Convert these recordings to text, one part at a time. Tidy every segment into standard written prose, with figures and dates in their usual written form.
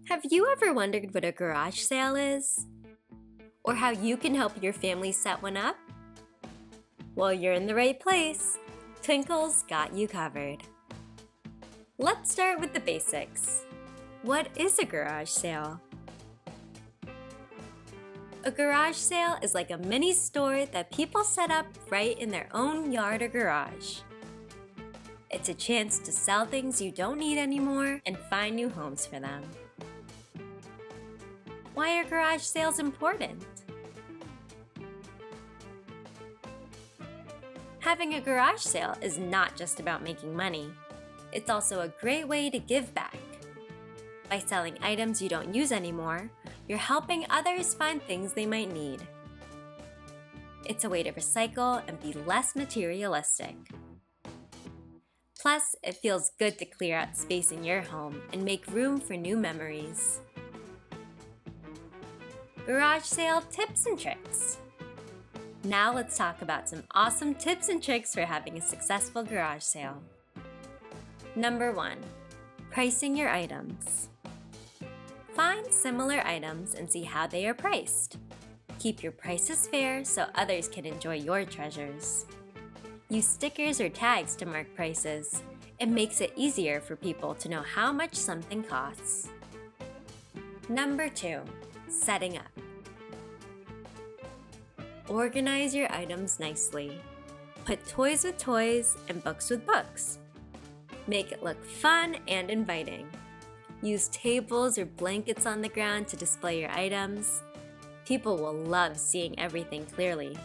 Have you ever wondered what a garage sale is? Or how you can help your family set one up? Well, you're in the right place. Twinkl's got you covered. Let's start with the basics. What is a garage sale? A garage sale is like a mini store that people set up right in their own yard or garage. It's a chance to sell things you don't need anymore and find new homes for them. Why are garage sales important? Having a garage sale is not just about making money. It's also a great way to give back. By selling items you don't use anymore, you're helping others find things they might need. It's a way to recycle and be less materialistic. Plus, it feels good to clear out space in your home and make room for new memories. Garage sale tips and tricks. Now let's talk about some awesome tips and tricks for having a successful garage sale. Number 1. Pricing your items. Find similar items and see how they are priced. Keep your prices fair so others can enjoy your treasures. Use stickers or tags to mark prices. It makes it easier for people to know how much something costs. Number 2. Setting up. Organize your items nicely. Put toys with toys and books with books. Make it look fun and inviting. Use tables or blankets on the ground to display your items. People will love seeing everything clearly.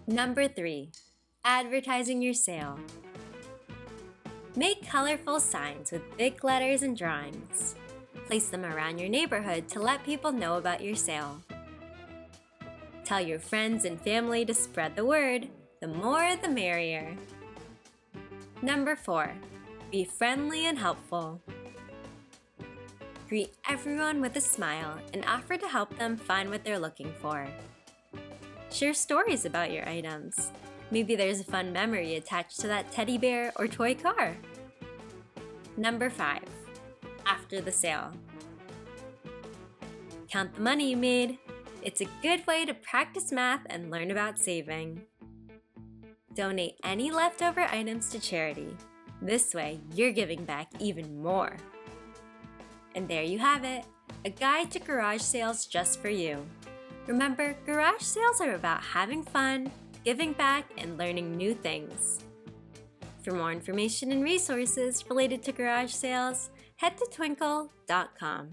Number 3. Advertising your sale. Make colorful signs with big letters and drawings. Place them around your neighborhood to let people know about your sale. Tell your friends and family to spread the word. The more, the merrier. Number 4. Be friendly and helpful. Greet everyone with a smile and offer to help them find what they're looking for. Share stories about your items. Maybe there's a fun memory attached to that teddy bear or toy car. Number 5. After the sale. Count the money you made. It's a good way to practice math and learn about saving. Donate any leftover items to charity. This way, you're giving back even more. And there you have it, a guide to garage sales just for you. Remember, garage sales are about having fun, giving back, and learning new things. For more information and resources related to garage sales, head to twinkl.com.